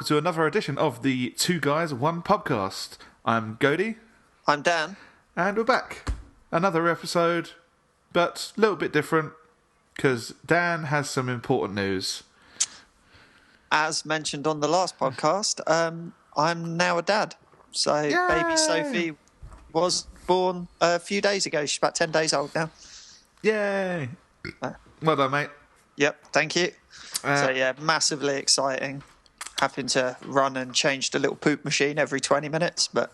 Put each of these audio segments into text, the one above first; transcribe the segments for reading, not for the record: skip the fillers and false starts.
welcome to another edition of the Two Guys, One Podcast. I'm Goadie. I'm Dan. And we're back. Another episode, but a little bit different, because Dan has some important news. As mentioned on the last podcast, I'm now a dad. So Yay! baby Sophie was born a few days ago. She's about 10 days old now. Yay! Well done, mate. Yep, thank you. So yeah, massively exciting. Having to run and change the little poop machine every 20 minutes, but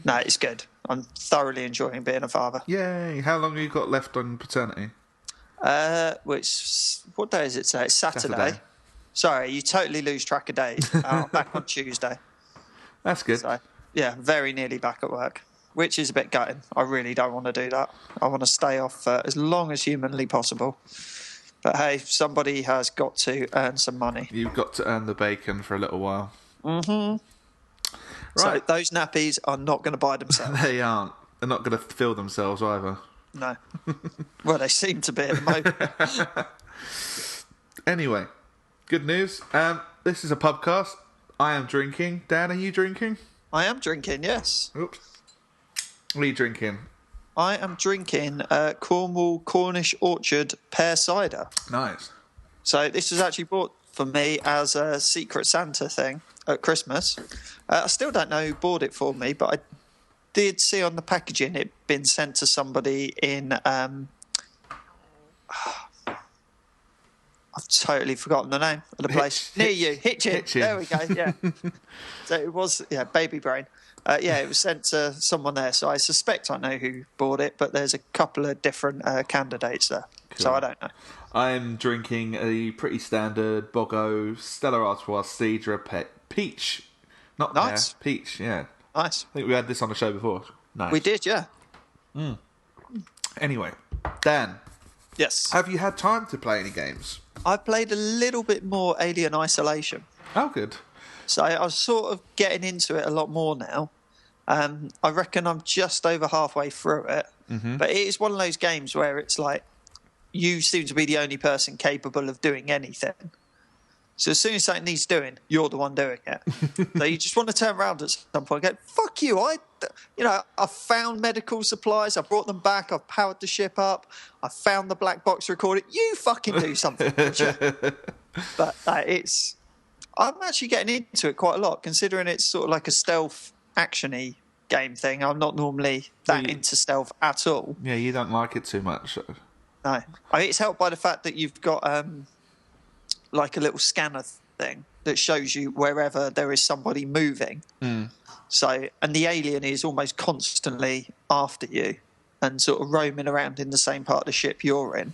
no, it's good. I'm thoroughly enjoying being a father. Yay! How long have you got left on paternity? What day is it today? It's Saturday. Sorry, you totally lose track of days. Back on Tuesday. That's good. So, yeah, very nearly back at work, which is a bit gutting. I really don't want to do that. I want to stay off for as long as humanly possible. But hey, somebody has got to earn some money. You've got to earn the bacon for a little while. Mm-hmm. Right. So those nappies are not going to buy themselves. They aren't. They're not going to fill themselves either. No. Well, they seem to be at the moment. Anyway, good news. This is a pubcast. I am drinking. Dan, are you drinking? I am drinking, yes. Oops. What are you drinking? I am drinking Cornwall Cornish Orchard pear cider. Nice. So this was actually bought for me as a Secret Santa thing at Christmas. I still don't know who bought it for me, but I did see on the packaging it been sent to somebody in... I've totally forgotten the name of the place. Near you. Hitchin. There we go, yeah. So it was, baby brain. It was sent to someone there, so I suspect I know who bought it, but there's a couple of different candidates there, cool. So I don't know. I'm drinking a pretty standard Bogo Stella Artois Cidre Peach. Not nice. Pear, peach, yeah. Nice. I think we had this on the show before. Nice. We did, yeah. Anyway, Dan. Yes. Have you had time to play any games? I've played a little bit more Alien Isolation. Oh, good. So I was sort of getting into it a lot more now. I reckon I'm just over halfway through it. Mm-hmm. But it is one of those games where it's like, you seem to be the only person capable of doing anything. So as soon as something needs doing, you're the one doing it. So you just want to turn around at some point and go, fuck you, I found medical supplies, I brought them back, I've powered the ship up, I found the black box recorder, you fucking do something. But I'm actually getting into it quite a lot, considering it's sort of like a stealth action-y game thing. I'm not normally that into stealth at all. Yeah, you don't like it too much. So. No. I mean, it's helped by the fact that you've got like a little scanner thing that shows you wherever there is somebody moving. So, and the alien is almost constantly after you and sort of roaming around in the same part of the ship you're in.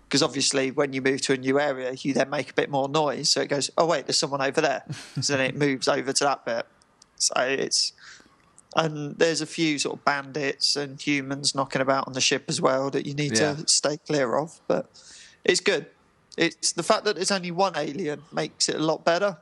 Because obviously when you move to a new area, you then make a bit more noise. So it goes, oh, wait, there's someone over there. So then it moves over to that bit. So and there's a few sort of bandits and humans knocking about on the ship as well that you need to stay clear of. But it's good. It's the fact that there's only one alien makes it a lot better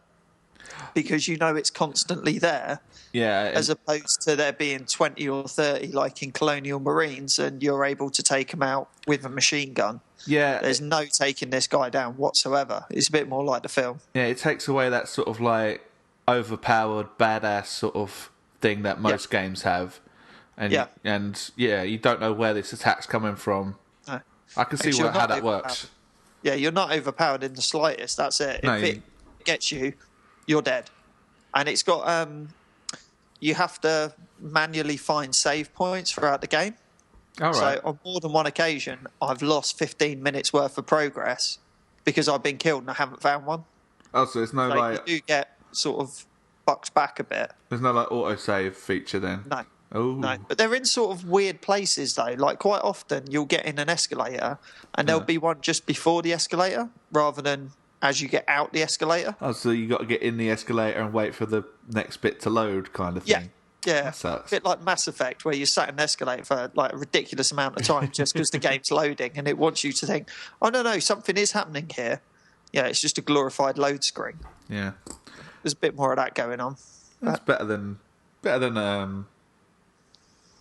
because you know it's constantly there. Yeah. As opposed to there being 20 or 30 like in Colonial Marines and you're able to take them out with a machine gun. Yeah. There's no taking this guy down whatsoever. It's a bit more like the film. Yeah, it takes away that sort of like overpowered, badass sort of thing that most games have. And you don't know where this attack's coming from. No. I can see how that works. Yeah, you're not overpowered in the slightest. That's it. If it gets you, you're dead. And it's got... you have to manually find save points throughout the game. All right. So on more than one occasion, I've lost 15 minutes worth of progress because I've been killed and I haven't found one. Oh, so there's no like... You do get sort of bucked back a bit. There's no like autosave feature then? No. Oh. No, but they're in sort of weird places though. Like quite often you'll get in an escalator and there'll be one just before the escalator rather than as you get out the escalator. Oh, so you got to get in the escalator and wait for the next bit to load kind of thing. Yeah. That sucks. A bit like Mass Effect where you sat in an escalator for like a ridiculous amount of time just because the game's loading and it wants you to think, oh no, something is happening here. Yeah, it's just a glorified load screen. Yeah. There's a bit more of that going on. That's better than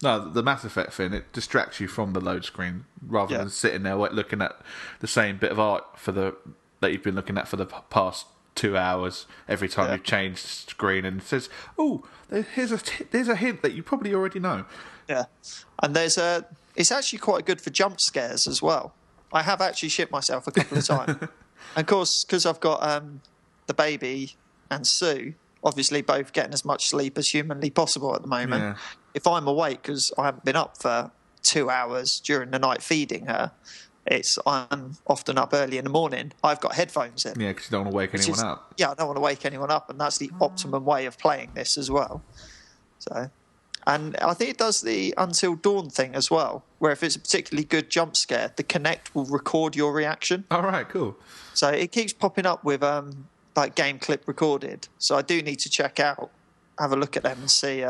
no, the Mass Effect thing, it distracts you from the load screen rather than sitting there looking at the same bit of art that you've been looking at for the past 2 hours every time you've changed screen, and it says, "Oh, there's a hint that you probably already know." Yeah, and it's actually quite good for jump scares as well. I have actually shit myself a couple of times, and of course because I've got the baby and Sue, obviously both getting as much sleep as humanly possible at the moment. Yeah. If I'm awake because I haven't been up for 2 hours during the night feeding her, I'm often up early in the morning. I've got headphones in. Yeah, because you don't want to wake anyone up. Yeah, I don't want to wake anyone up, and that's the optimum way of playing this as well. So, and I think it does the Until Dawn thing as well, where if it's a particularly good jump scare, the Kinect will record your reaction. All right, cool. So it keeps popping up with like game clip recorded. So I do need to have a look at them and see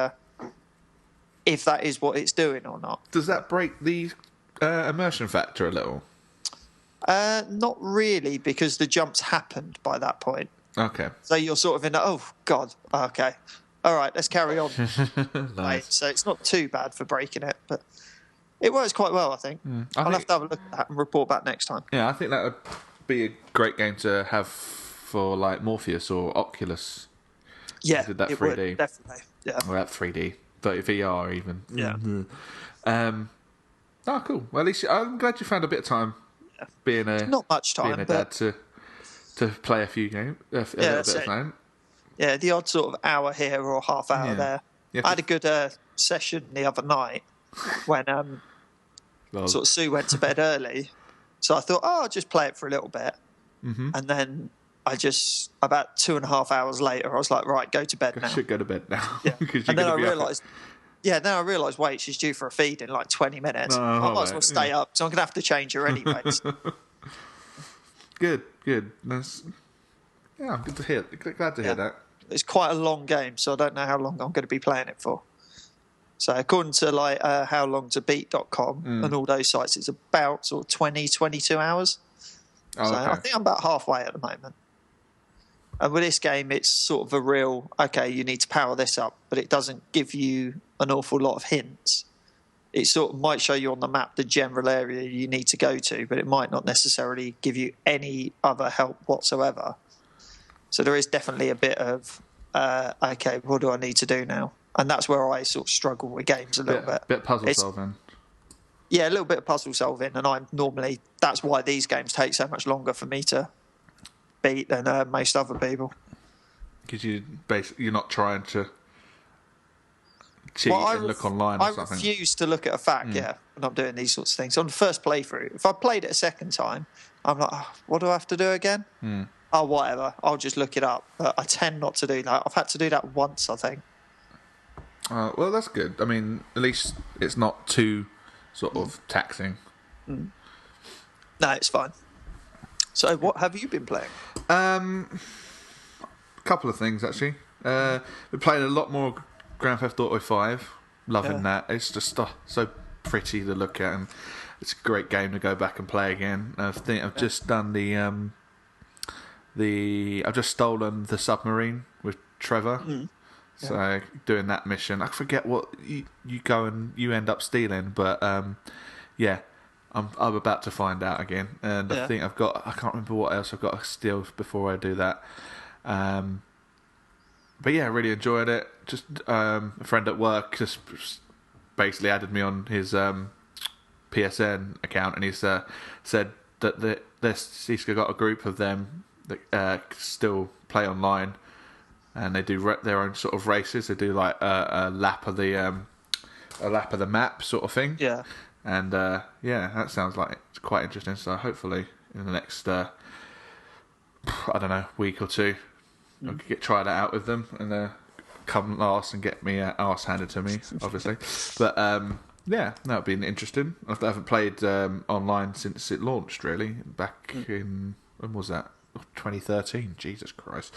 if that is what it's doing or not. Does that break the immersion factor a little? Not really, because the jumps happened by that point. Okay. So you're sort of in, oh, God, okay. All right, let's carry on. Nice. Right, so it's not too bad for breaking it, but it works quite well, I think. I'll have to have a look at that and report back next time. Yeah, I think that would be a great game to have for like Morpheus or Oculus. Yeah, did that it 3D. would, definitely. Yeah. Or that 3D, but VR even. Yeah. Oh, cool. Well, at least I'm glad you found a bit of time being not much time, being a dad to play a few games, a little bit of time. Yeah, the odd sort of hour here or half hour there. I had a good session the other night when sort of Sue went to bed early, so I thought, I'll just play it for a little bit, and then about 2.5 hours later, I was like, right, go to bed now. I should go to bed now. Yeah. And then I realised. Yeah, then I realised, wait, she's due for a feed in like 20 minutes. I might as well stay up, so I'm going to have to change her anyways. Good. I'm good to hear. Glad to hear that. It's quite a long game, so I don't know how long I'm going to be playing it for. So according to like howlongtobeat.com and all those sites, it's about sort of 20, 22 hours. Oh, so okay. I think I'm about halfway at the moment. And with this game, it's sort of a real, okay, you need to power this up, but it doesn't give you an awful lot of hints. It sort of might show you on the map the general area you need to go to, but it might not necessarily give you any other help whatsoever. So there is definitely a bit of, okay, what do I need to do now? And that's where I sort of struggle with games a little bit. Bit puzzle solving. Yeah, a little bit of puzzle solving, and that's why these games take so much longer for me to beat than most other people. Because you're not trying to cheat and look online or something. I refuse to look at a fact, when I'm doing these sorts of things. On the first playthrough, if I played it a second time, I'm like, what do I have to do again? Oh, whatever, I'll just look it up. But I tend not to do that. I've had to do that once, I think. Well, that's good. I mean, at least it's not too sort of taxing. No, it's fine. So what have you been playing? A couple of things, actually. We're playing a lot more Grand Theft Auto 5. Loving that. It's just so pretty to look at, and it's a great game to go back and play again. I think I've just done I've just stolen the submarine with Trevor. So doing that mission, I forget what you go and you end up stealing, but I'm about to find out again, and I think I can't remember what else I've got to steal before I do that. But yeah, really enjoyed it. Just a friend at work just basically added me on his PSN account, and he's said that he's got a group of them that still play online. And they do their own sort of races. They do like a lap of the map sort of thing. Yeah. And that sounds like it's quite interesting. So hopefully in the next week or two, I'll try that out with them and come last and get me arse handed to me, obviously. But that'd be interesting. I haven't played online since it launched. Really, back in when was that? 2013. Jesus Christ.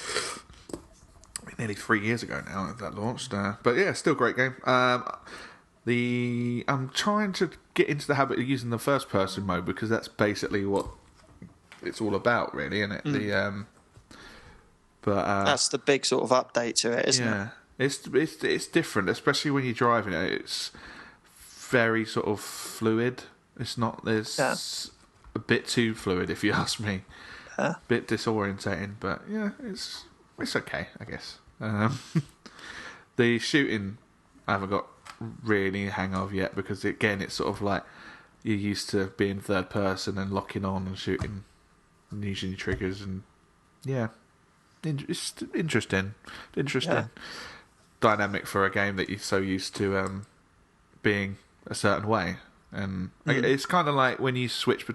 Nearly 3 years ago now that launched, but yeah, still a great game. I'm trying to get into the habit of using the first person mode because that's basically what it's all about, really, isn't it? That's the big sort of update to it, isn't it? It's different, especially when you're driving it. It's very sort of fluid. It's not. There's a bit too fluid, if you ask me. bit disorientating, but yeah, it's okay, I guess. The shooting I haven't got really hang of yet, because again, it's sort of like you're used to being third person and locking on and shooting and using your triggers, and yeah, it's interesting dynamic for a game that you're so used to being a certain way. And it's kind of like when you switch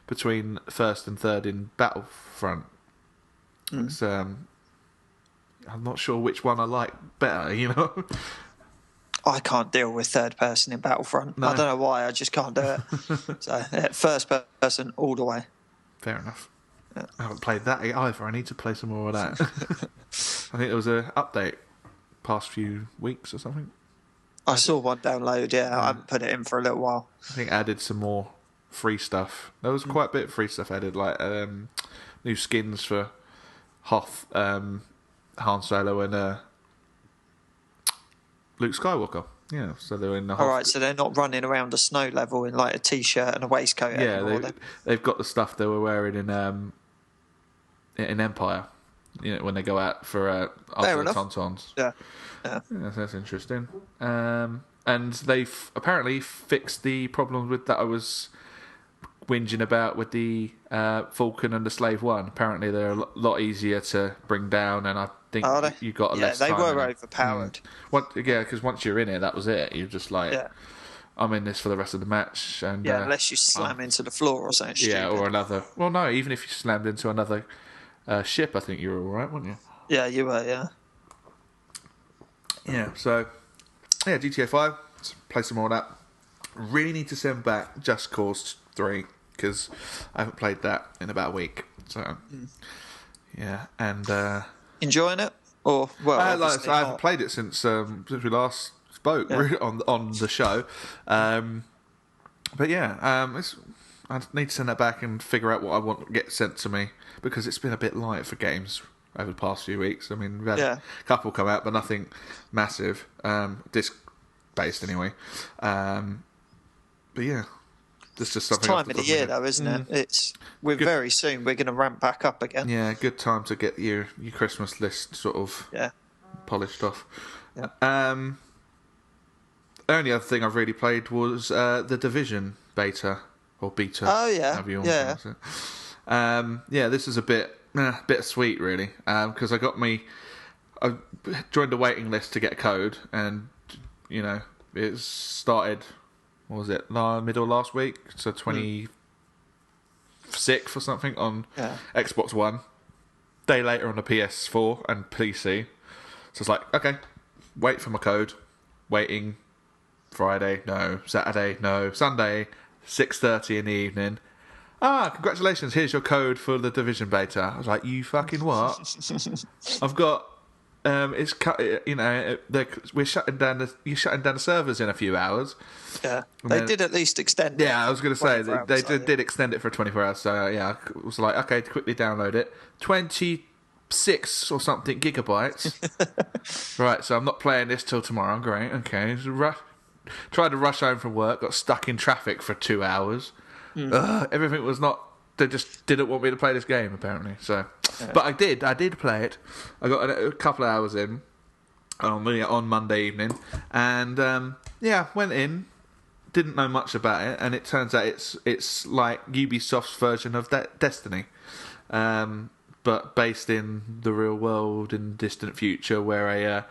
between first and third in Battlefront. It's I'm not sure which one I like better, you know. I can't deal with third person in Battlefront. No. I don't know why, I just can't do it. So first person all the way. Fair enough. Yeah. I haven't played that either. I need to play some more of that. I think there was an update past few weeks or something. I saw one download, I haven't put it in for a little while. I think added some more free stuff. There was quite a bit of free stuff added, like new skins for Hoth, Han Solo and Luke Skywalker. Yeah, so they're in the Hoth. Alright, so they're not running around a snow level in like a t-shirt and a waistcoat anymore. They've got the stuff they were wearing in Empire, you know, when they go out for after the Tauntauns. Yeah, that's interesting. And they've apparently fixed the problems with that I was whinging about with the Falcon and the Slave One. Apparently they're a lot easier to bring down, and I think you got a less time. Yeah, they were overpowered. Because once you're in it, that was it. You're just like, I'm in this for the rest of the match. And unless you slam into the floor or something stupid. Yeah, or another... Well, no, even if you slammed into another ship, I think you were all right, weren't you? Yeah, you were, yeah. Yeah, so... Yeah, GTA 5. Let's play some more of that. Really need to send back Just Cause 3, because I haven't played that in about a week. So, yeah, and... enjoying it? Or, well, I haven't played it since we last spoke on the show. But yeah, I need to send that back and figure out what I want to get sent to me, because it's been a bit light for games over the past few weeks. I mean, we've had a couple come out, but nothing massive, disc-based anyway. But yeah, this is just something. It's time of the year, though, isn't it? We're very soon. We're going to ramp back up again. Yeah, good time to get your Christmas list sort of polished off. Yeah. Only other thing I've really played was the Division beta or beta. Oh yeah, this is a bit sweet, really, because I joined the waiting list to get a code, and you know it started. What was it? Middle of last week, so 26th or something on Xbox One. Day later on the PS4 and PC. So it's like, okay, wait for my code. Waiting. Friday, no. Saturday, no. Sunday, 6:30 in the evening. Congratulations, here's your code for the Division beta. I was like, you fucking what? I've got... it's cut. You know, you're shutting down the servers in a few hours. Yeah, they did at least extend it. Yeah, I was going to say they did extend it for 24 hours. So yeah, I was like, okay, quickly download it. 26 or something gigabytes. Right, so I'm not playing this till tomorrow. Great, okay. So tried to rush home from work. Got stuck in traffic for 2 hours. Everything was not. They just didn't want me to play this game, apparently. So, but I did play it. I got a couple of hours in on Monday evening, and went in. Didn't know much about it, and it turns out it's like Ubisoft's version of Destiny, but based in the real world in distant future, where a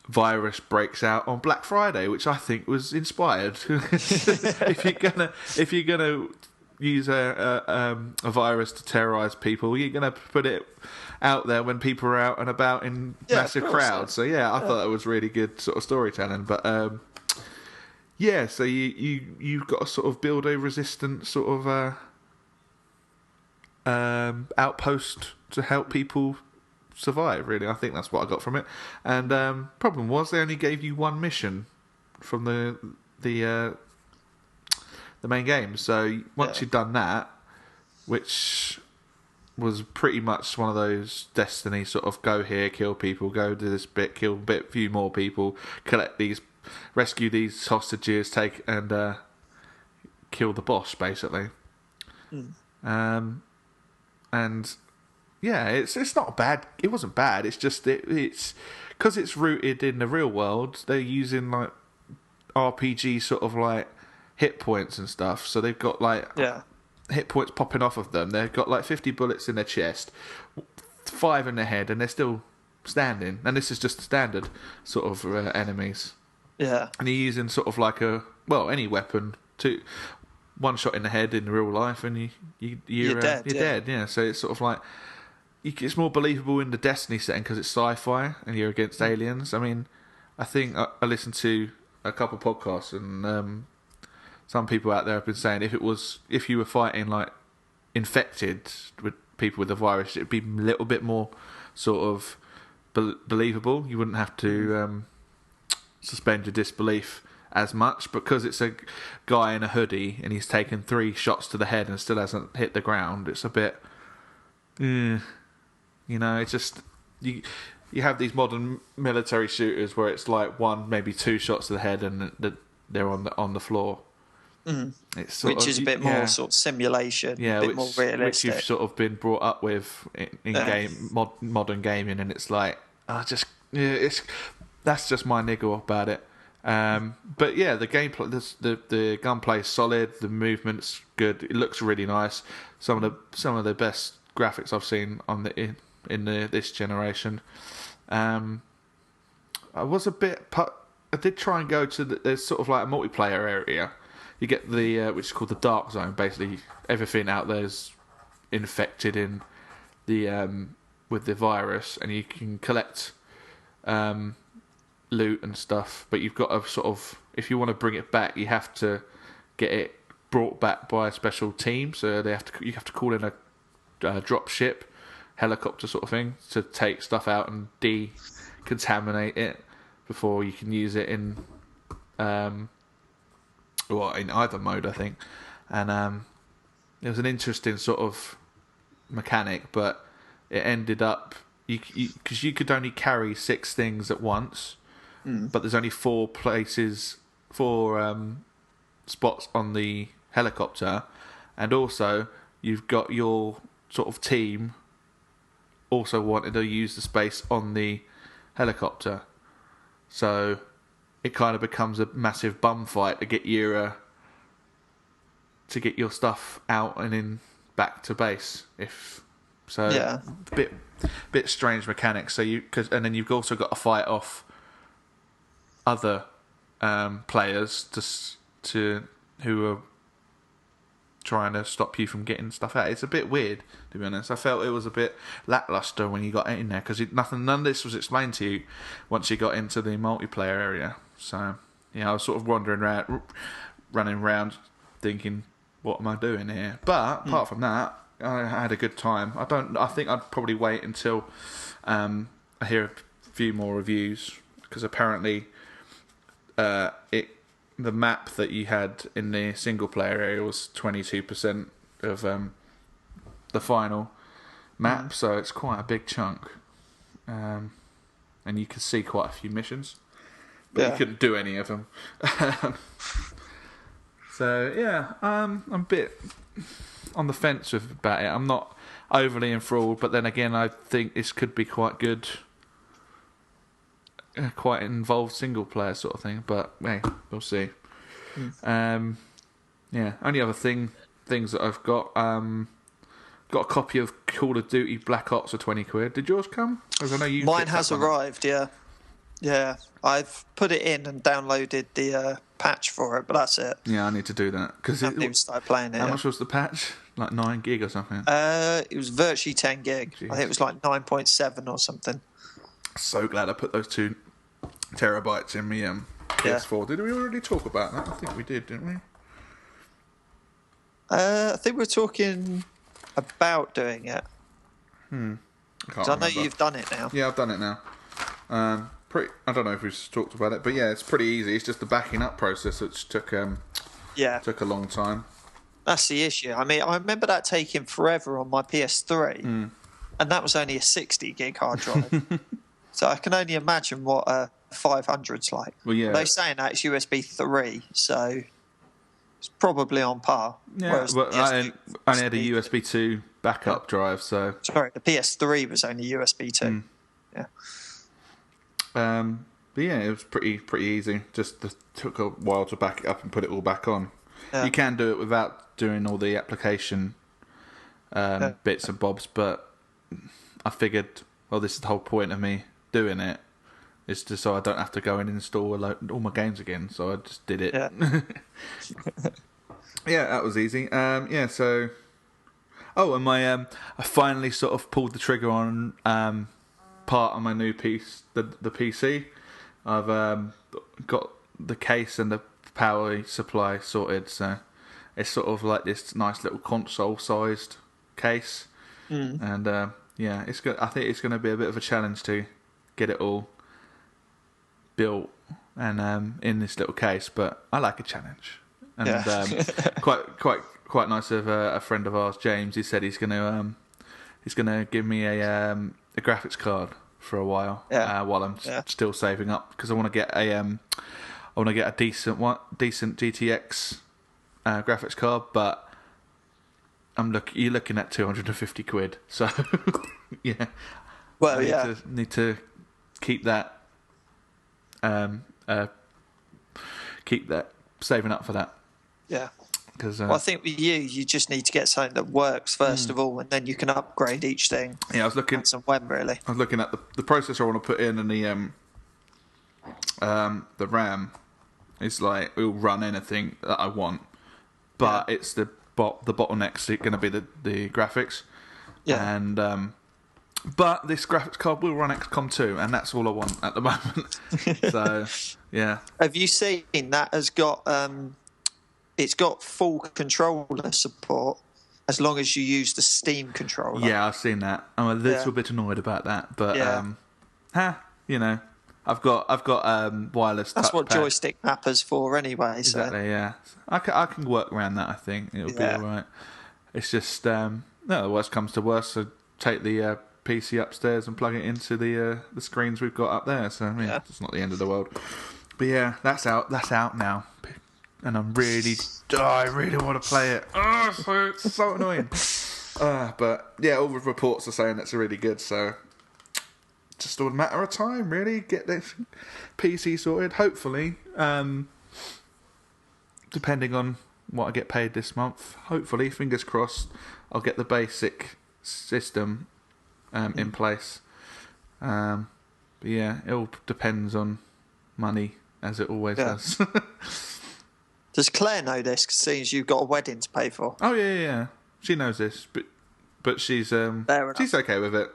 virus breaks out on Black Friday, which I think was inspired. if you're gonna use a virus to terrorize people, you're going to put it out there when people are out and about in massive crowds. So I thought it was really good sort of storytelling. But so you've got to sort of build a resistant sort of outpost to help people survive. Really, I think that's what I got from it. And problem was they only gave you one mission from the main game. So once you've done that, which was pretty much one of those Destiny sort of go here, kill people, go do this bit, kill a few more people, rescue these hostages, take and kill the boss, basically. and yeah, it's not bad. It wasn't bad. It's just it's because it's rooted in the real world. They're using like RPG sort of like hit points and stuff. So they've got like hit points popping off of them. They've got like 50 bullets in their chest, 5 in their head, and they're still standing. And this is just standard sort of enemies. Yeah. And you're using sort of like any weapon to one shot in the head in real life, and you're dead. You're dead. Yeah. So it's sort of like it's more believable in the Destiny setting because it's sci-fi and you're against aliens. I mean, I think I listened to a couple of podcasts, and some people out there have been saying if you were fighting like infected with people with the virus, it'd be a little bit more sort of believable. You wouldn't have to suspend your disbelief as much, because it's a guy in a hoodie and he's taken 3 shots to the head and still hasn't hit the ground. It's a bit, it's just you have these modern military shooters where it's like 1, maybe 2 shots to the head and they're on the floor. It's which is a bit more sort of simulation, a bit more realistic. Which you've sort of been brought up with in modern gaming, and it's like that's just my niggle about it. But yeah, the gameplay, the gunplay is solid. The movement's good. It looks really nice. Some of the best graphics I've seen in this generation. I was a bit. I did try and go to there's sort of like a multiplayer area. You get which is called the Dark Zone. Basically, everything out there is infected in the with the virus, and you can collect loot and stuff. But you've got to sort of, if you want to bring it back, you have to get it brought back by a special team. So you have to call in a drop ship, helicopter sort of thing, to take stuff out and decontaminate it before you can use it in in either mode, I think. And it was an interesting sort of mechanic, but it ended up because you could only carry 6 things at once, but there's only 4 spots on the helicopter, and also you've got your sort of team also wanted to use the space on the helicopter, so it kind of becomes a massive bum fight to get your stuff out and in back to base. Bit strange mechanics. And then you've also got to fight off other players who are trying to stop you from getting stuff out. It's a bit weird, to be honest. I felt it was a bit lackluster when you got in there, because none of this was explained to you once you got into the multiplayer area. So I was sort of running around thinking, what am I doing here? But apart from that, I had a good time. I think I'd probably wait until I hear a few more reviews, because apparently the map that you had in the single player area was 22% of the final map, so it's quite a big chunk, and you could see quite a few missions, but you couldn't do any of them. So yeah, I'm a bit on the fence about it. I'm not overly enthralled, but then again, I think this could be quite good, quite involved single player sort of thing. But hey, we'll see. Only other things that I've got a copy of Call of Duty Black Ops for £20. Did yours come? Because I know mine has arrived. Yeah, I've put it in and downloaded the patch for it, but that's it. Yeah, I need to do that, because I haven't even started playing it. How much was the patch? Like 9 gig or something? It was virtually 10 gig. Jeez. I think it was like 9.7 or something. So glad I put those 2 terabytes in my PS4. Did we already talk about that? I think we did, didn't we? I think we were talking about doing it. I know you've done it now. Yeah, I've done it now. I don't know if we've talked about it, but yeah, it's pretty easy. It's just the backing up process which took a long time. That's the issue. I mean, I remember that taking forever on my PS3, and that was only a 60 gig hard drive. So I can only imagine what a 500's like. Well, yeah. They're saying that it's USB 3, so It's probably on par. Yeah, but I only had a USB 2 backup drive, so... Sorry, the PS3 was only USB 2. Yeah. But yeah, it was pretty easy. Just took a while to back it up and put it all back on. Yeah. You can do it without doing all the application bits and bobs, but I figured, well, this is the whole point of me doing it, is just so I don't have to go and install all my games again. So I just did it. Yeah, yeah, that was easy. Yeah, so... Oh, and I finally sort of pulled the trigger on part of my new piece, the PC. I've got the case and the power supply sorted, so it's sort of like this nice little console-sized case, and yeah, it's good. I think it's going to be a bit of a challenge to get it all built and in this little case, but I like a challenge, and quite nice of a friend of ours, James. He said he's going to give me a graphics card for a while while I'm still saving up, because I want to get a decent GTX graphics card, but you're looking at 250 quid. So yeah, well, need to keep that saving up for that. Yeah. Well, I think with you just need to get something that works first of all, and then you can upgrade each thing. Yeah, I was looking at when really. I was looking at the processor I want to put in, and the RAM is like, it will run anything that I want, but it's the bottleneck's going to be the graphics. Yeah. And but this graphics card will run XCOM 2, and that's all I want at the moment. So yeah. Have you seen that has got it's got full controller support as long as you use the Steam controller? Yeah, I've seen that. I'm a little bit annoyed about that, but you know, I've got wireless. That's what joystick mapper's for, anyway. Exactly. So. Yeah, I can work around that. I think it'll be all right. It's just no, the worst comes to worst, so take the PC upstairs and plug it into the screens we've got up there. So I mean, it's not the end of the world. But yeah, that's out. That's out now. And I really want to play it. Oh, it's so annoying. But yeah, all the reports are saying it's really good, so just a matter of time, really. Get this PC sorted. Hopefully, depending on what I get paid this month, hopefully, fingers crossed, I'll get the basic system in place. But yeah, it all depends on money, as it always does. Does Claire know this, seeing as you've got a wedding to pay for? Oh yeah. She knows this, but she's okay with it.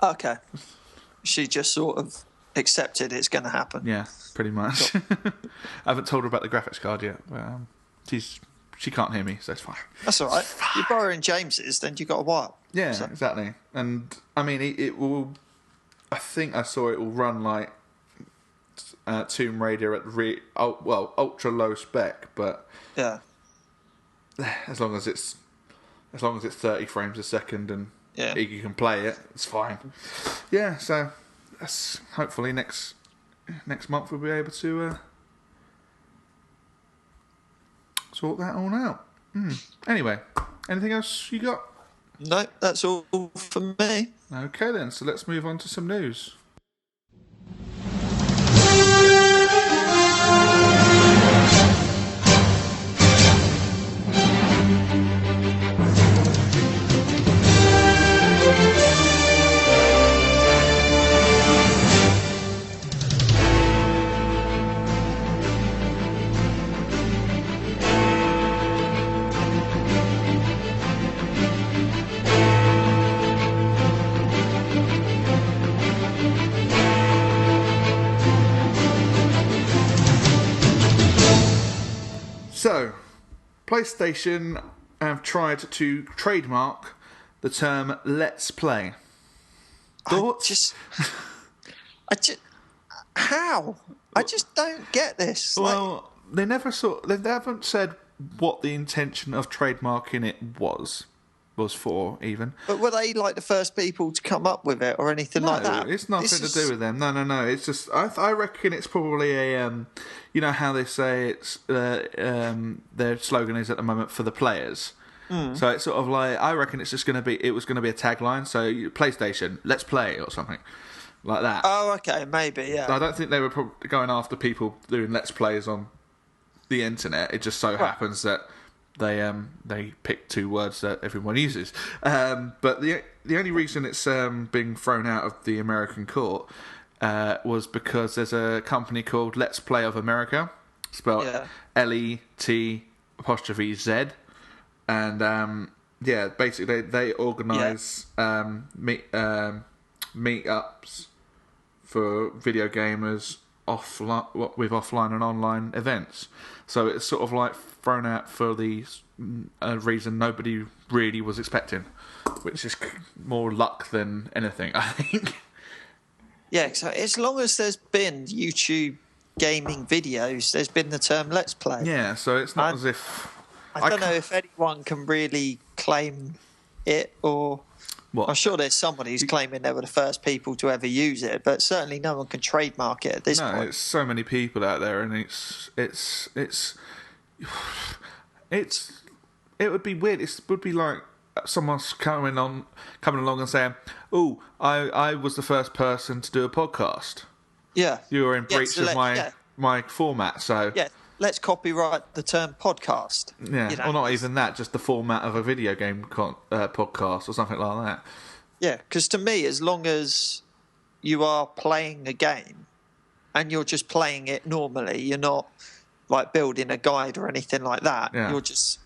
Okay. She just sort of accepted it's going to happen. Yeah, pretty much. I haven't told her about the graphics card yet, but she can't hear me, so it's fine. That's all right. You're borrowing James's, then you got a while. Yeah, exactly. And I mean, it will. I think I saw it will run like Tomb Raider at ultra low spec, but as long as it's 30 frames a second and you can play it, it's fine. Yeah, so that's hopefully next month we'll be able to sort that all out. Anyway, anything else you got? No, that's all for me. Okay then, so let's move on to some news. So, PlayStation have tried to trademark the term "Let's Play." Thoughts? How? I just don't get this. Well, they haven't said what the intention of trademarking it was. was for, even. But were they like the first people to come up with it or anything like that? No, it's nothing to do with them. No. It's just I reckon it's probably a you know how they say it's their slogan is at the moment for the players. So it's sort of like I reckon it's just going to be a tagline. So PlayStation, let's play or something like that. Oh, okay, maybe, yeah. I don't think they were probably going after people doing let's plays on the internet. It just so happens that they pick two words that everyone uses. But the only reason it's being thrown out of the American court was because there's a company called Let's Play of America, spelled LET apostrophe Z. And basically they organise meetups for video gamers with offline and online events. So it's sort of like thrown out for the reason nobody really was expecting, which is more luck than anything, I think. Yeah, so as long as there's been YouTube gaming videos, there's been the term Let's Play. Yeah, so it's not as if... I don't know if anyone can really claim it, or... What? I'm sure there's someone who's claiming they were the first people to ever use it, but certainly no one can trademark it at this point. No, it's so many people out there, and it would be weird. It would be like someone's coming along and saying, "Oh, I was the first person to do a podcast." Yeah, you were in breach of my format, so let's copyright the term podcast. Yeah, or not even that, just the format of a video game podcast or something like that. Yeah, because to me, as long as you are playing a game and you're just playing it normally, you're not like building a guide or anything like that. Yeah. You're just,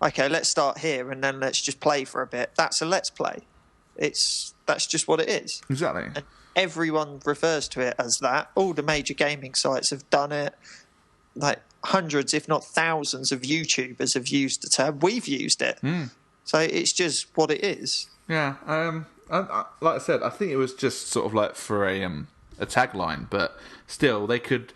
okay, let's start here and then let's just play for a bit. That's a let's play. That's just what it is. Exactly. And everyone refers to it as that. All the major gaming sites have done it. Like hundreds, if not thousands, of YouTubers have used the term. We've used it, so it's just what it is. Yeah, like I said, I think it was just sort of like for a tagline, but still, they could,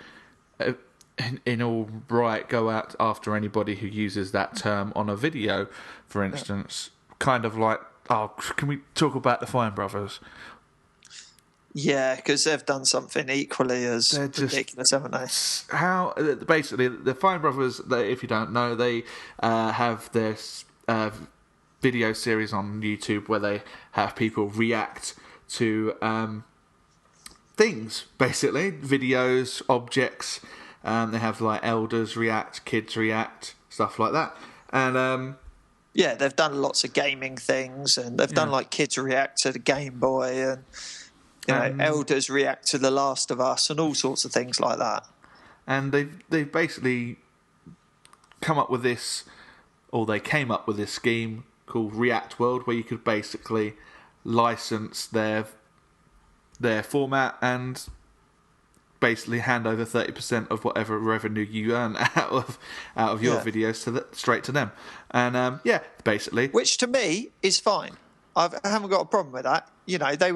in all right, go out after anybody who uses that term on a video, for instance. Kind of like, can we talk about the Fine Brothers? Yeah, because they've done something equally as ridiculous, haven't they? How basically the Fine Brothers, if you don't know, they have this video series on YouTube where they have people react to things, basically videos, objects. They have like elders react, kids react, stuff like that, and. Yeah, they've done lots of gaming things, and they've done like kids react to the Game Boy, and elders react to The Last of Us and all sorts of things like that. And they've basically come up with this, or they came up with this scheme called React World, where you could basically license their format and basically hand over 30% of whatever revenue you earn out of your videos straight to them. And basically, which to me is fine. I haven't got a problem with that. You know, they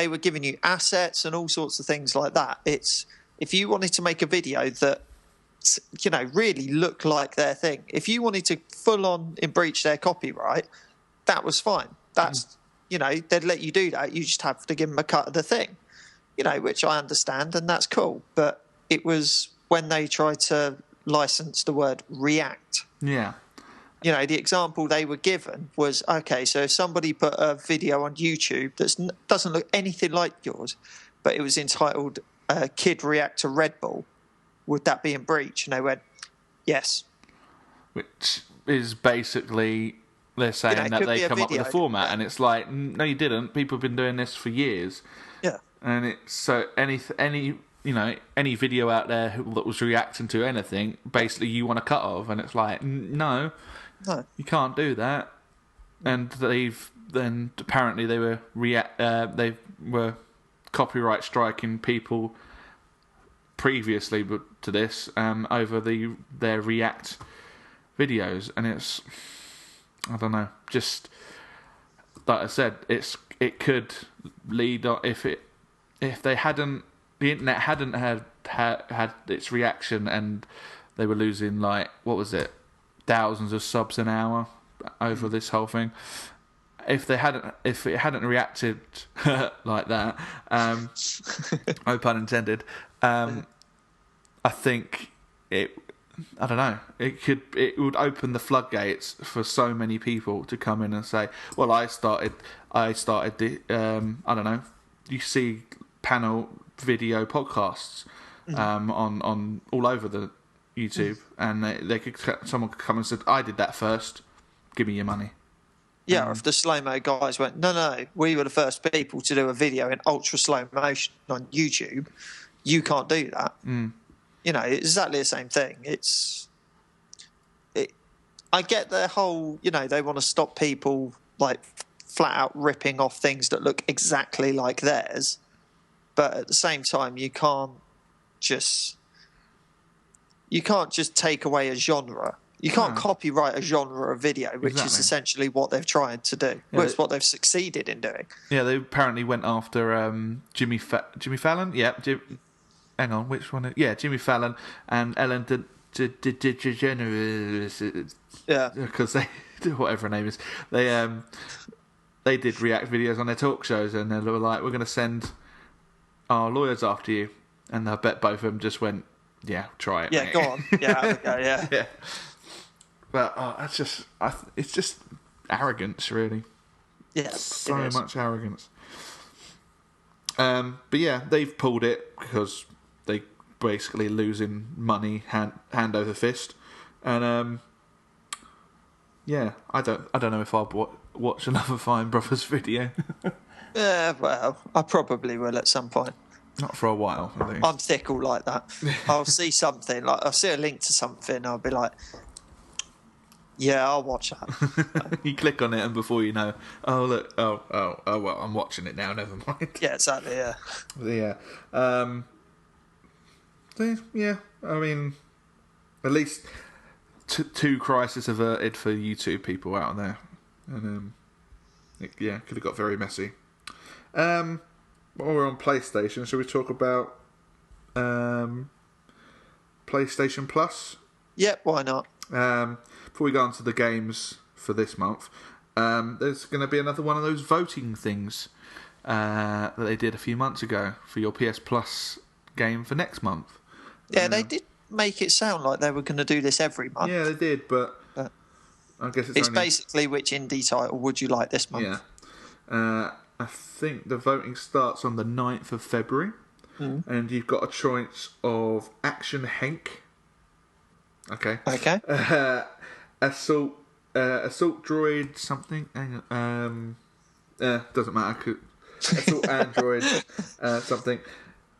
were giving you assets and all sorts of things like that. It's if you wanted to make a video that, you know, really looked like their thing. If you wanted to full on breach their copyright, that was fine. That's you know, they'd let you do that. You just have to give them a cut of the thing. You know, which I understand, and that's cool. But it was when they tried to license the word react. Yeah. You know, the example they were given was, okay, so if somebody put a video on YouTube that doesn't look anything like yours, but it was entitled Kid React to Red Bull, would that be in breach? And they went, yes. Which is basically, they're saying that they come up with a format, and it's like, no, you didn't. People have been doing this for years. Yeah. And it's so any video out there that was reacting to anything, basically you want to cut off, and it's like no, you can't do that. And apparently they were copyright striking people previously to this over their React videos, and it's, I don't know, just like I said, it could lead on if the internet hadn't had its reaction, and they were losing, like, what was it, thousands of subs an hour over this whole thing. If it hadn't reacted like that, no pun intended, I think I don't know. It would open the floodgates for so many people to come in and say, "Well, I started the I don't know." You see panel video podcasts on all over the YouTube, and someone could come and said, "I did that first. Give me your money." Yeah, if the slow-mo guys went, no, we were the first people to do a video in ultra slow motion on YouTube. You can't do that. You know, it's exactly the same thing. I get their whole, you know, they want to stop people like flat out ripping off things that look exactly like theirs, but at the same time, you can't just take away a genre. You can't copyright a genre of video, which is essentially what they've tried to do. Well, it's what they've succeeded in doing. Yeah, they apparently went after Jimmy Fallon. Yeah, hang on, which one? Yeah, Jimmy Fallon and Ellen DeGeneres. Yeah, because they whatever her name is. They did react videos on their talk shows, and they were like, "We're going to send our lawyers after you," and I bet both of them just went, "Yeah, try it." Yeah, mate. Go on. Yeah, okay, yeah. Yeah. But it's just arrogance, really. Yeah, so much arrogance. But yeah, they've pulled it because they basically losing money hand over fist, and yeah, I don't know if I'll watch another Fine Brothers video. Yeah, well, I probably will at some point. Not for a while, I think. I'm fickle like that. I'll see something, like I'll see a link to something, I'll be like, yeah, I'll watch that. You click on it, and before you know, oh look, oh well, I'm watching it now. Never mind. Yeah, exactly. Yeah. Yeah. Yeah. I mean, at least two crises averted for YouTube people out there, and could have got very messy. While we're on PlayStation, shall we talk about PlayStation Plus? Yep, why not? Before we go on to the games for this month, there's going to be another one of those voting things that they did a few months ago for your PS Plus game for next month. Yeah, they did make it sound like they were going to do this every month. Yeah, they did, but I guess it's only... basically which indie title would you like this month? Yeah. I think the voting starts on the 9th of February, and you've got a choice of Action Hank. Okay. Assault Droid something. Hang on. Doesn't matter. Assault Android something,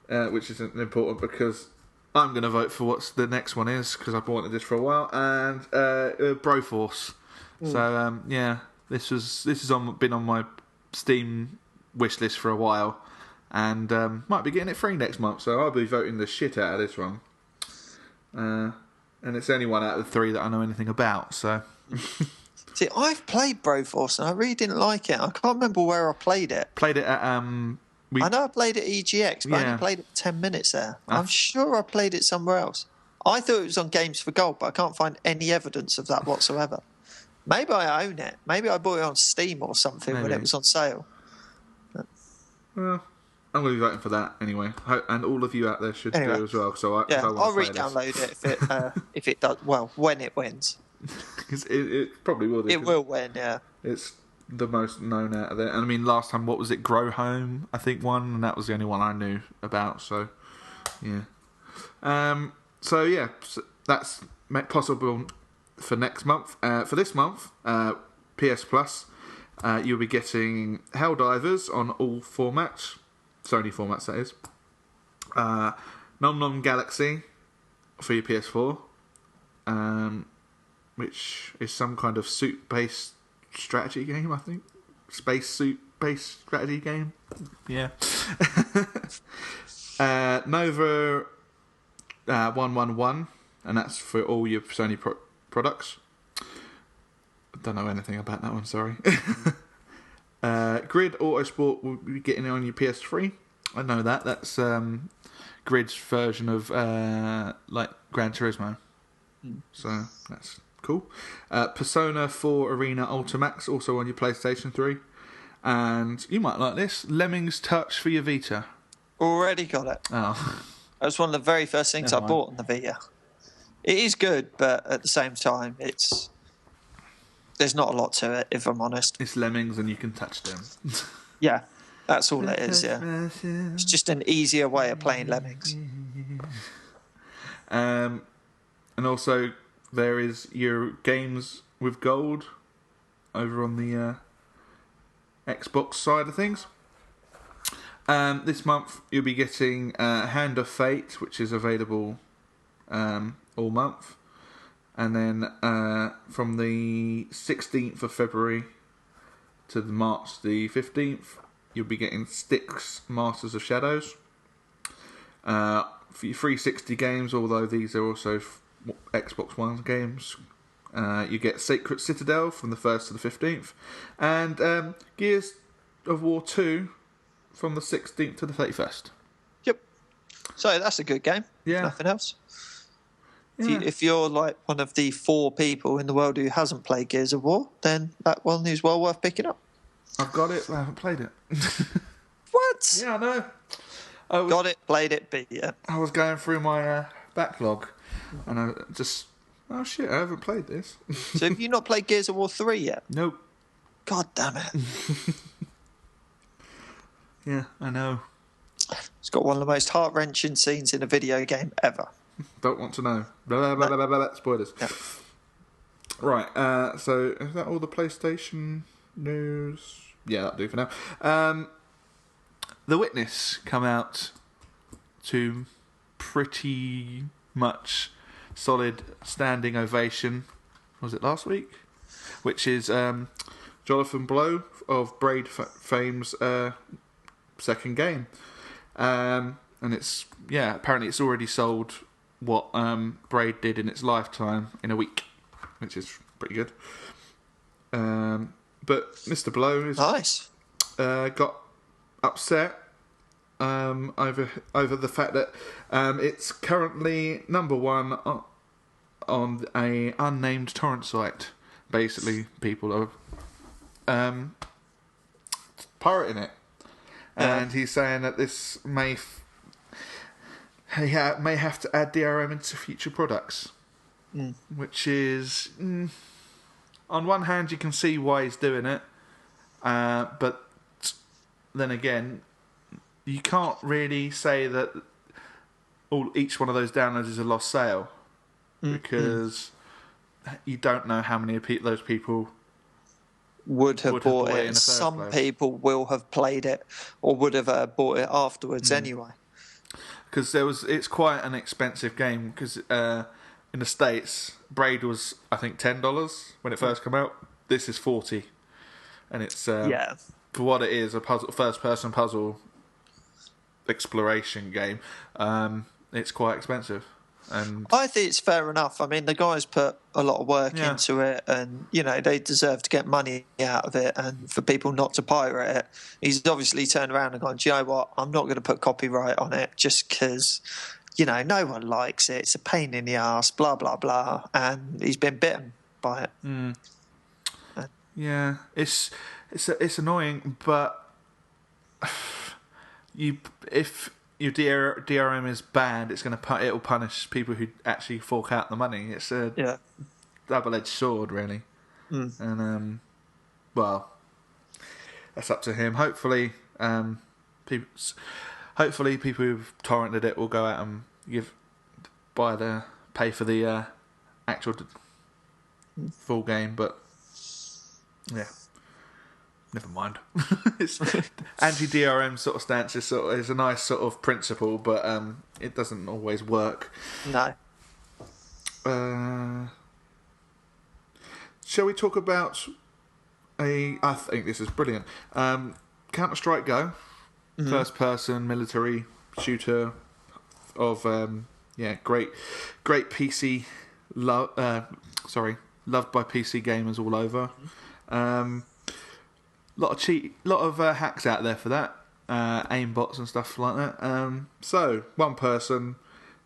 which isn't important because I'm going to vote for what the next one is because I've wanted this for a while, and Broforce. So this has been on my Steam wish list for a while, and might be getting it free next month. So I'll be voting the shit out of this one. And it's the only one out of the three that I know anything about, so... See, I've played Broforce, and I really didn't like it. I can't remember where I played it. Played it at... I know I played it at EGX, but I only played it for 10 minutes there. I'm sure I played it somewhere else. I thought it was on Games for Gold, but I can't find any evidence of that whatsoever. Maybe I own it. Maybe I bought it on Steam or something when it was on sale. Well... I'm going to be voting for that anyway, and all of you out there should do as well. So I'll re-download it if it does. Well, when it wins, because it probably will. It will win, yeah. It's the most known out of there, and I mean, last time what was it? Grow Home, I think won, and that was the only one I knew about. So, yeah. So that's possible for next month. For this month, PS Plus, you'll be getting Helldivers on all formats. Sony formats, that is. Nom Nom Galaxy for your PS4, which is some kind of suit-based strategy game, I think. Space suit-based strategy game. Yeah. Nova 111, and that's for all your Sony products. I don't know anything about that one, sorry. Grid Autosport will be getting it on your PS3. I know that. That's Grid's version of like Gran Turismo. So Cool. Persona 4 Arena Ultimax, also on your PlayStation 3. And you might like this, Lemmings Touch for your Vita. Already got it. Oh. That was one of the very first things I bought on the Vita. It is good, but at the same time, there's not a lot to it, if I'm honest. It's lemmings and you can touch them. Yeah, that's all it is, yeah. It's just an easier way of playing Lemmings. And also, there is your games with gold over on the Xbox side of things. This month, you'll be getting Hand of Fate, which is available all month. And then from the 16th of February to March the 15th, you'll be getting Styx Masters of Shadows. For your 360 games, although these are also Xbox One games, you get Sacred Citadel from the 1st to the 15th. And Gears of War 2 from the 16th to the 31st. Yep. So that's a good game. Yeah. Nothing else. Yeah. If you're like one of the 4 people in the world who hasn't played Gears of War, then that one is well worth picking up. I've got it, but I haven't played it. What? Yeah, I know. Got it, played it, beat it. I was going through my backlog, and I just... Oh, shit, I haven't played this. So have you not played Gears of War 3 yet? Nope. God damn it. Yeah, I know. It's got one of the most heart-wrenching scenes in a video game ever. Don't want to know. Blah, blah, blah, blah, blah, spoilers. Yeah. Right, so is that all the PlayStation news? Yeah, that'll do for now. The Witness come out to pretty much solid standing ovation. Was it last week? Which is Jonathan Blow of Braid Fame's second game. And it's, apparently it's already sold what Braid did in its lifetime in a week, which is pretty good. But Mr. Blow is nice. Got upset over the fact that it's currently number 1 on a unnamed torrent site. Basically, people are pirating it, and he's saying that this may have to add DRM into future products, which is on one hand you can see why he's doing it, but then again you can't really say that each one of those downloads is a lost sale, because you don't know how many of those people would have bought it. In the Some place. people will have played it or would have bought it afterwards anyway. Because it's quite an expensive game. Because in the States, Braid was I think $10 when it first came out. This is $40, and it's for what it is, a first-person puzzle exploration game. It's quite expensive. And I think it's fair enough. I mean, the guys put a lot of work into it, and they deserve to get money out of it. And for people not to pirate it, he's obviously turned around and gone, "Do you know what? I'm not going to put copyright on it just because, no one likes it. It's a pain in the ass, blah blah blah." And he's been bitten by it. Yeah, it's annoying, but if your DRM is banned, it'll punish people who actually fork out the money. It's a double-edged sword, really. And well, that's up to him. Hopefully, people who've torrented it will go out and pay for the actual full game. But yeah. Never mind. It's anti-DRM sort of stance is a nice sort of principle, but it doesn't always work. No. Shall we talk about I think this is brilliant. Counter-Strike Go, first-person military shooter of great PC loved by PC gamers all over. Lot of hacks out there for that, aim bots and stuff like that. So one person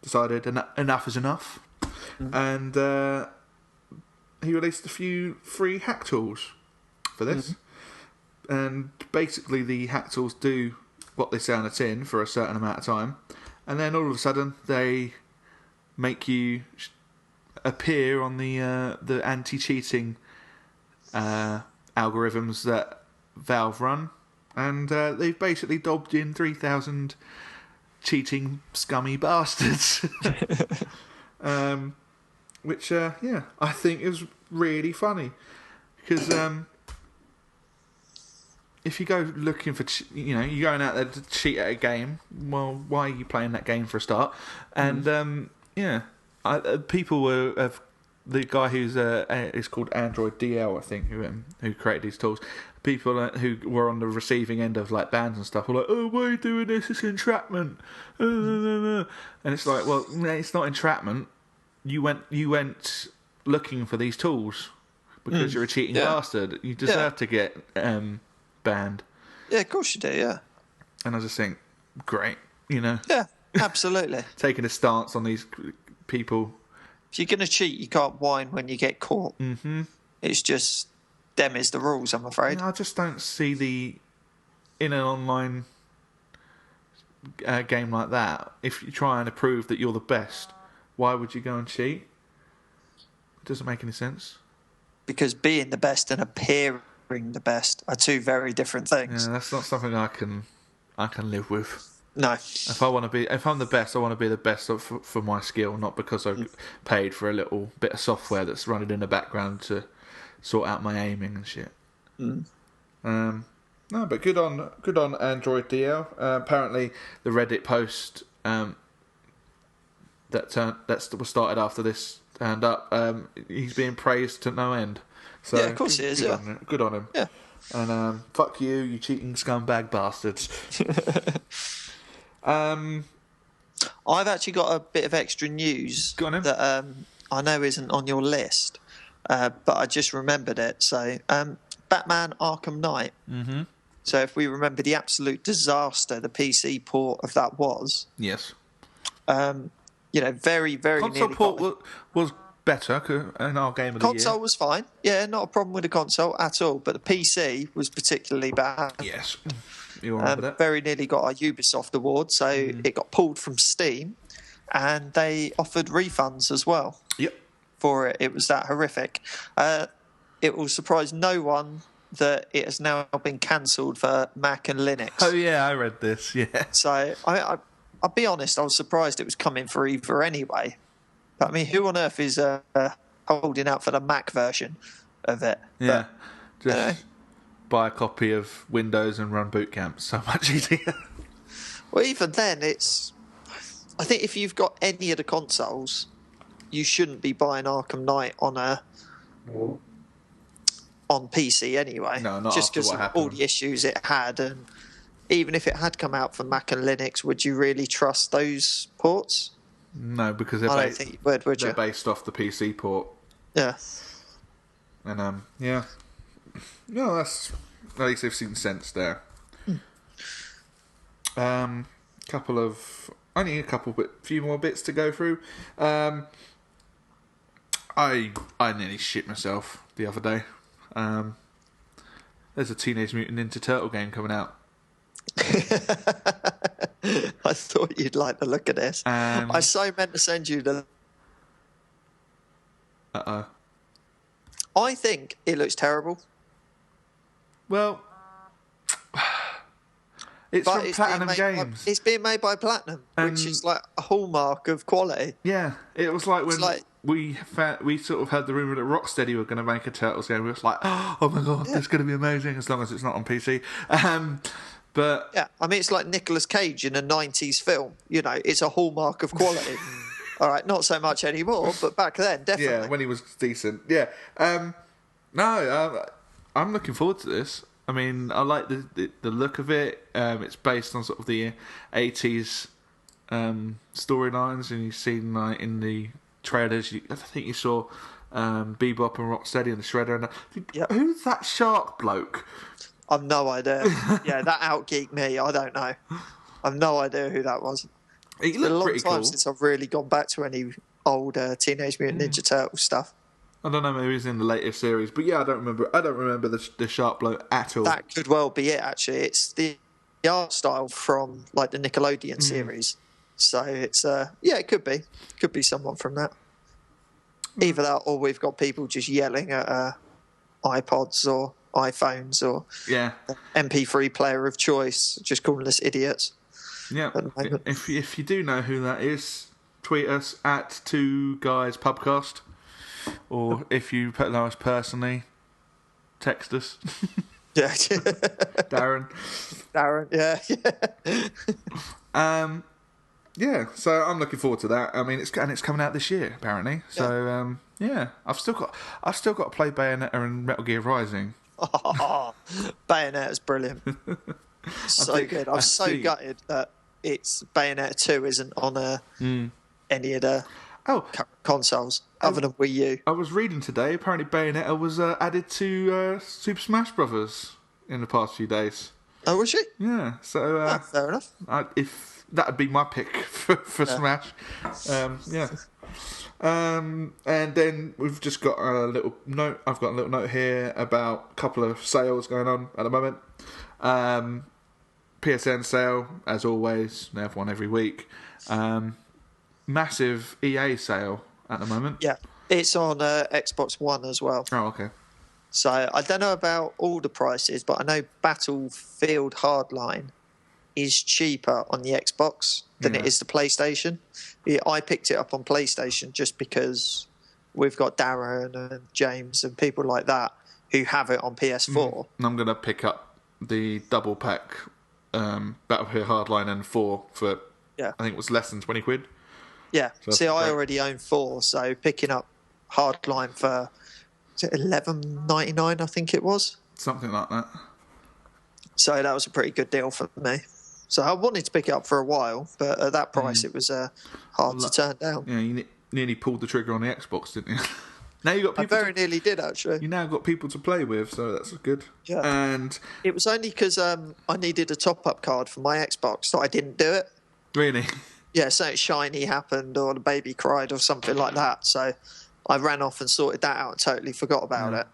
decided enough is enough, and he released a few free hack tools for this. And basically the hack tools do what they say on the tin for a certain amount of time. And then all of a sudden they make you appear on the anti-cheating algorithms that Valve run. And they've basically dobbed in 3,000 cheating scummy bastards. Which, I think is really funny. Because if you go looking for, you're going out there to cheat at a game, well, why are you playing that game for a start? And, people have... The guy who's is called Android DL, I think, who created these tools. People who were on the receiving end of like bans and stuff were like, "Oh, why are you doing this? It's entrapment." And it's like, well, it's not entrapment. You went looking for these tools because you're a cheating bastard. You deserve to get banned. Yeah, of course you do. Yeah. And I just think, great, Yeah, absolutely. Taking a stance on these people. If you're going to cheat, you can't whine when you get caught. Mm-hmm. It's just, them is the rules, I'm afraid. I just don't see in an online game like that, if you're trying to prove that you're the best, why would you go and cheat? It doesn't make any sense. Because being the best and appearing the best are two very different things. Yeah, that's not something I can live with. No. If I'm the best, I want to be the best for my skill, not because I've paid for a little bit of software that's running in the background to sort out my aiming and shit. No, but good on Android DL. Apparently, the Reddit post that was started after this turned up. He's being praised to no end. So yeah, of course he is. Good on him. Yeah. And fuck you cheating scumbag bastards. I've actually got a bit of extra news that I know isn't on your list, but I just remembered it. So, Batman Arkham Knight. Mm-hmm. So, if we remember the absolute disaster the PC port of that was. Yes. Very, very console port was better in our game of the year. Console was fine. Yeah, not a problem with the console at all. But the PC was particularly bad. Yes. You remember that? Very nearly got a Ubisoft award, so it got pulled from Steam, and they offered refunds as well. Yep. For it. It was that horrific. It will surprise no one that it has now been cancelled for Mac and Linux. Oh, yeah, I read this, yeah. So, I'll be honest, I was surprised it was coming for either anyway. But, I mean, who on earth is holding out for the Mac version of it? Yeah, just buy a copy of Windows and run boot camp. So much easier. Well, even then, I think if you've got any of the consoles, you shouldn't be buying Arkham Knight on PC anyway. No, not just because of all the issues it had, and even if it had come out for Mac and Linux, would you really trust those ports? No, because they're I don't think you would you? They're based off the PC port. Yeah. And yeah. No, that's at least they've seen sense there. Few more bits to go through. I nearly shit myself the other day. There's a Teenage Mutant Ninja Turtle game coming out. I thought you'd like the look of this. I so meant to send you the. I think it looks terrible. Well, it's from Platinum Games. It's being made by Platinum, which is like a hallmark of quality. Yeah, it was like when we sort of had the rumour that Rocksteady were going to make a Turtles game. We were like, oh my god, it's going to be amazing as long as it's not on PC. But yeah, I mean, it's like Nicolas Cage in a 90s film. It's a hallmark of quality. All right, not so much anymore, but back then, definitely. Yeah, when he was decent. Yeah. I'm looking forward to this. I mean, I like the look of it. It's based on sort of the 80s storylines, and you've seen like in the trailers. I think you saw Bebop and Rocksteady and the Shredder. Who's that shark bloke? I've no idea. Yeah, that outgeeked me. I don't know. I've no idea who that was. It's been a long time since I've really gone back to any old Teenage Mutant Ninja Turtles stuff. I don't know. Maybe he's in the latest series, but yeah, I don't remember the sharp blow at all. That could well be it. Actually, it's the art style from like the Nickelodeon series. So it's it could be someone from that. Either that, or we've got people just yelling at iPods or iPhones or MP3 player of choice, just calling us idiots. Yeah. If you do know who that is, tweet us at 2GuysPubcast, or if you know us personally, text us. Yeah. Darren, yeah. Yeah, so I'm looking forward to that. I mean, it's coming out this year apparently. So I've still got to play Bayonetta and Metal Gear Rising. Bayonetta's brilliant. So good. I'm so gutted that it's Bayonetta 2 isn't on any of the consoles other than Wii U. I was reading today. Apparently, Bayonetta was added to Super Smash Brothers in the past few days. Oh, was she? Yeah. So fair enough. If that'd be my pick for Smash. And then we've just got a little note. I've got a little note here about a couple of sales going on at the moment. PSN sale, as always. They have one every week. Massive EA sale at the moment. Yeah, it's on Xbox One as well. Oh, okay. So I don't know about all the prices, but I know Battlefield Hardline is cheaper on the Xbox than it is the PlayStation. I picked it up on PlayStation just because we've got Darren and James and people like that who have it on PS4. And I'm going to pick up the double pack Battlefield Hardline and 4 for, I think it was less than 20 quid. Yeah. So see, I already own 4, so picking up Hardline for $11.99, I think it was. Something like that. So that was a pretty good deal for me. So I wanted to pick it up for a while, but at that price it was hard to turn down. Yeah, you nearly pulled the trigger on the Xbox, didn't you? Now you got people. I very nearly did, actually. You now got people to play with, so that's good. Yeah. And it was only because I needed a top-up card for my Xbox that I didn't do it. Really? Yeah, something shiny happened or the baby cried or something like that. So I ran off and sorted that out and totally forgot about it.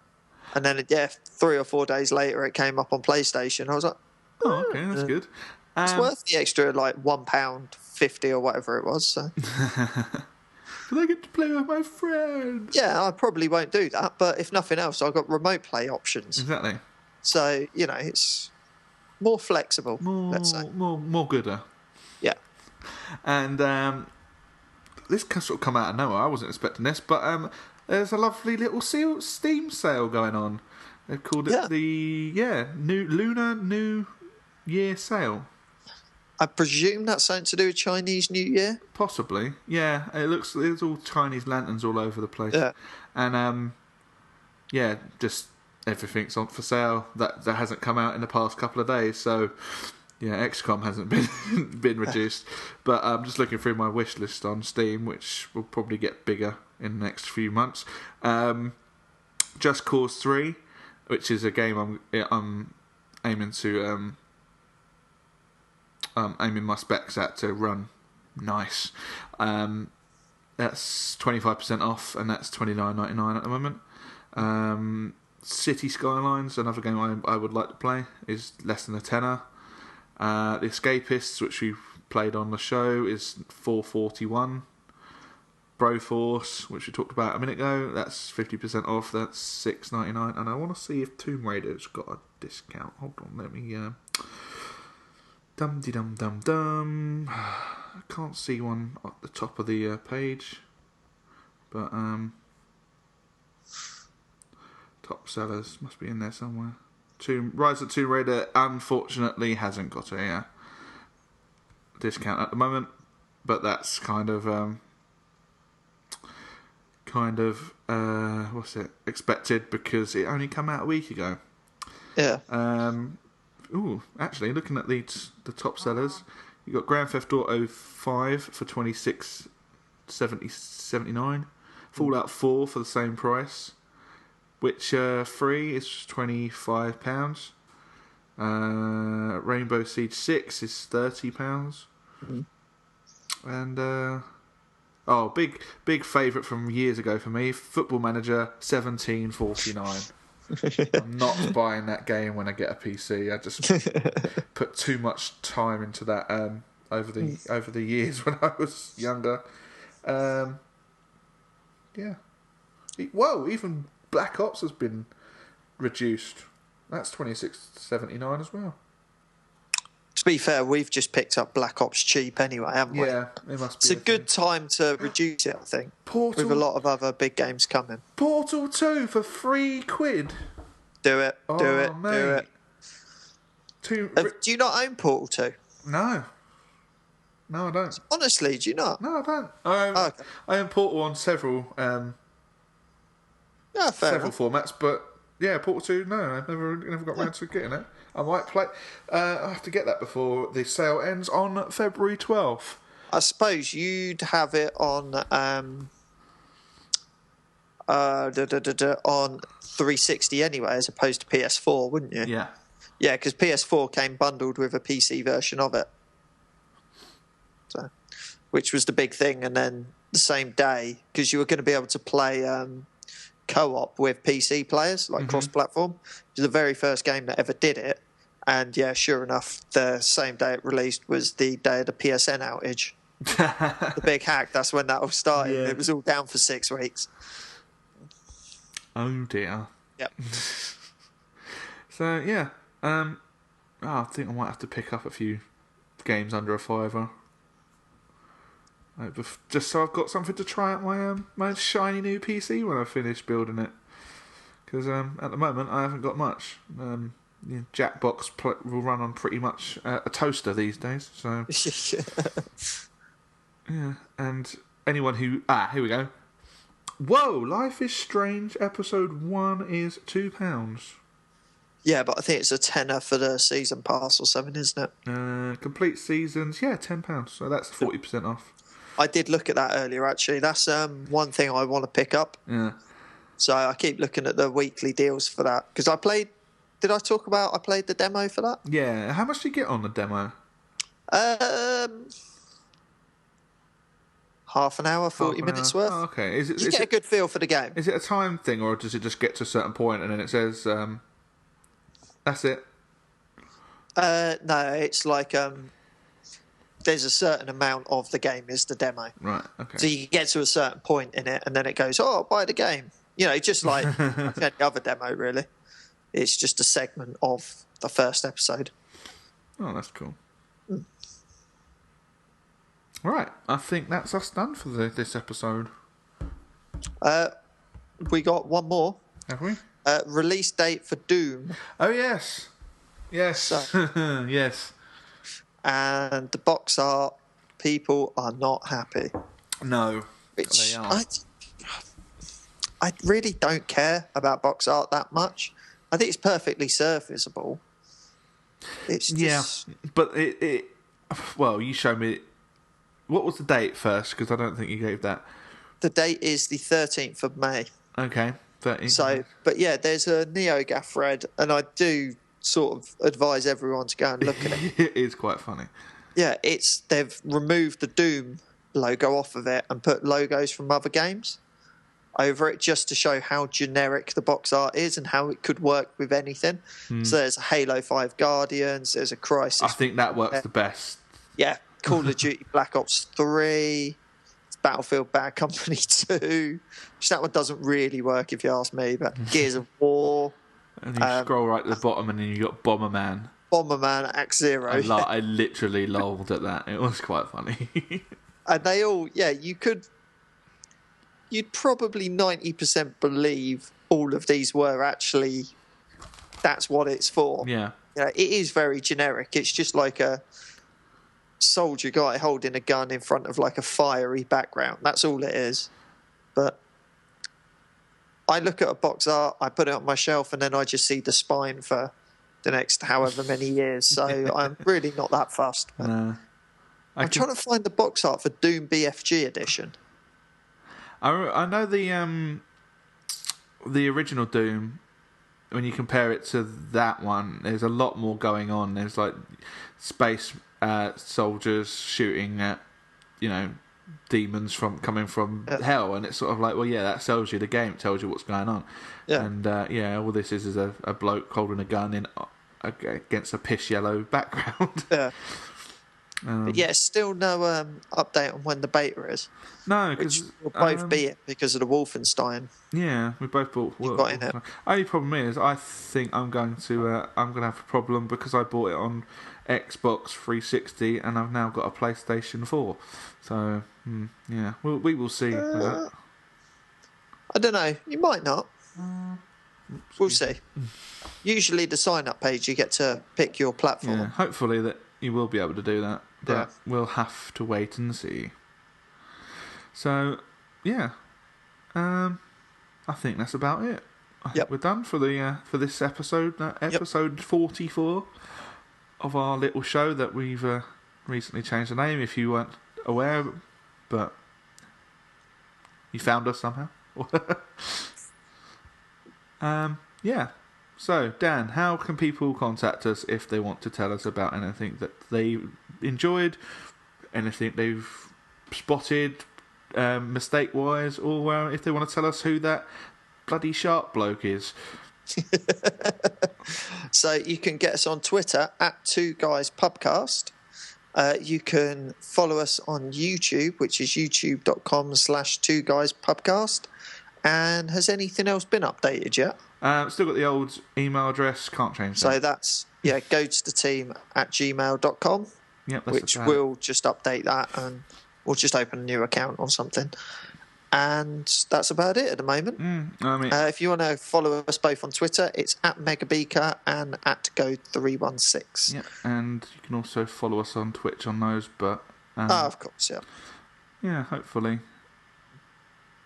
And then, 3 or 4 days later, it came up on PlayStation. I was like, oh, okay, that's good. It's worth the extra, like, £1.50 or whatever it was. So. But I get to play with my friends. Yeah, I probably won't do that. But if nothing else, I've got remote play options. Exactly. So, it's more flexible, let's say. More gooder. Yeah. And this can sort of come out of nowhere. I wasn't expecting this, but there's a lovely little Steam sale going on. They've called it the Lunar New Year sale. I presume that's something to do with Chinese New Year? Possibly, yeah. There's all Chinese lanterns all over the place. Yeah. And, just everything's on for sale. That hasn't come out in the past couple of days, so, XCOM hasn't been reduced. But I'm just looking through my wish list on Steam, which will probably get bigger in the next few months. Just Cause 3, which is a game I'm aiming to... aiming my specs at to run nice. That's 25% off, and that's $29.99 at the moment. City Skylines, another game I would like to play, is less than a tenner. The Escapists, which we played on the show, is $4.41. Broforce, which we talked about a minute ago, that's 50% off. That's $6.99. And I want to see if Tomb Raider's got a discount. Hold on, let me. Dum-de-dum-dum-dum. I can't see one at the top of the page. But, top sellers must be in there somewhere. Rise of Tomb Raider, unfortunately, hasn't got a discount at the moment. But that's kind of expected because it only came out a week ago. Yeah. Actually, looking at the top sellers, you got Grand Theft Auto 5 for $26.79, Fallout 4 for the same price, Witcher 3 is £25, Rainbow Siege 6 is £30, and Oh, big favourite from years ago for me. Football Manager 1749. I'm not buying that game when I get a PC. I just put too much time into that over the years when I was younger. Yeah. Whoa, even Black Ops has been reduced. That's 26.79 as well. To be fair, we've just picked up Black Ops cheap anyway, haven't we? Yeah, it must be. It's a good time to reduce it, I think. Portal, with a lot of other big games coming. Portal 2 for £3. Do it. Mate. Do you not own Portal 2? No, I don't. Honestly, do you not? No, I don't. Okay. I own Portal on several formats, but yeah, Portal 2, no, I've never got round to getting it. I might play. I have to get that before the sale ends on February 12th. I suppose you'd have it on on 360 anyway, as opposed to PS4, wouldn't you? Yeah. Yeah, because PS4 came bundled with a PC version of it, so which was the big thing. And then the same day, because you were going to be able to play co-op with PC players, like cross-platform. It was the very first game that ever did it. And yeah, sure enough, the same day it released was the day of the PSN outage. The big hack, that's when that all started. Yeah. It was all down for 6 weeks. Oh dear. Yep. So yeah, I think I might have to pick up a few games under a £5. Just so I've got something to try out my shiny new PC when I finish building it. Because at the moment I haven't got much. Jackbox will run on pretty much a toaster these days. So yeah, and anyone who here we go. Whoa! Life is Strange episode 1 is £2. Yeah, but I think it's a tenner for the season pass or something, isn't it? Complete seasons, yeah, £10. So that's 40% off. I did look at that earlier, actually. That's one thing I want to pick up. Yeah. So I keep looking at the weekly deals for that. Because I played... Did I talk about I played the demo for that? Yeah. How much do you get on the demo? Half an hour, 40 minutes worth. Oh, okay. You get a good feel for the game. Is it a time thing, or does it just get to a certain point and then it says, that's it? No, it's like... there's a certain amount of the game is the demo. Right, okay. So you get to a certain point in it, and then it goes, buy the game. You know, just like any other demo, really. It's just a segment of the first episode. Oh, that's cool. Right, I think that's us done for this episode. We got one more. Have we? Release date for Doom. Oh, yes. Yes. So, yes. And the box art, people are not happy. No, which they are. I really don't care about box art that much. I think it's perfectly serviceable. It's just... Yeah, but it well, you show me... What was the date first? Because I don't think you gave that. The date is the 13th of May. Okay, 13th. So, but yeah, there's a NeoGAF thread, and I do sort of advise everyone to go and look at it. It is quite funny. Yeah, they've removed the Doom logo off of it and put logos from other games over it just to show how generic the box art is and how it could work with anything. So there's a Halo 5 Guardians, there's a Crisis. I think that works the best. Yeah, Call of Duty Black Ops 3, Battlefield Bad Company 2, which that one doesn't really work if you ask me, but Gears of War. And you scroll right to the bottom and then you got Bomberman. Bomberman, Act Zero. I literally lolled at that. It was quite funny. And they all, you'd probably 90% believe all of these were actually, that's what it's for. Yeah. It is very generic. It's just like a soldier guy holding a gun in front of like a fiery background. That's all it is. But I look at a box art, I put it on my shelf, and then I just see the spine for the next however many years. So I'm really not that fussed. No. I'm trying to find the box art for Doom BFG edition. I know the original Doom. When you compare it to that one, there's a lot more going on. There's like space soldiers shooting at demons coming from hell, and it's sort of like, well, yeah, that tells you the game, it tells you what's going on. And all this is a bloke holding a gun against a piss yellow background. But still no update on when the beta is. No, because we'll both beat it because of the Wolfenstein. Yeah, we both bought. Only problem is, I think I'm going to have a problem because I bought it on Xbox 360 and I've now got a PlayStation 4. So we will see. I don't know. You might not. We'll see. Usually, the sign-up page, you get to pick your platform. Yeah, hopefully that you will be able to do that, but we'll have to wait and see. So, yeah, I think that's about it. We're done for this episode, episode 44 of our little show that we've recently changed the name. If you weren't aware, but you found us somehow. So, Dan, how can people contact us if they want to tell us about anything that they enjoyed, anything they've spotted, mistake-wise, or if they want to tell us who that bloody shark bloke is? So you can get us on Twitter at 2guyspubcast. You can follow us on YouTube, which is youtube.com/2guyspubcast. And has anything else been updated yet? Still got the old email address, can't change that. So that's, goadsteam@gmail.com, which we'll just update that and we'll just open a new account or something. And that's about it at the moment. If you want to follow us both on Twitter, it's at Megabeaker and at Goad316. Yeah, and you can also follow us on Twitch on those, but... of course, Yeah, hopefully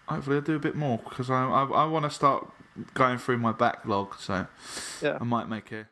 I'll do a bit more, because I want to start going through my backlog, so I might make a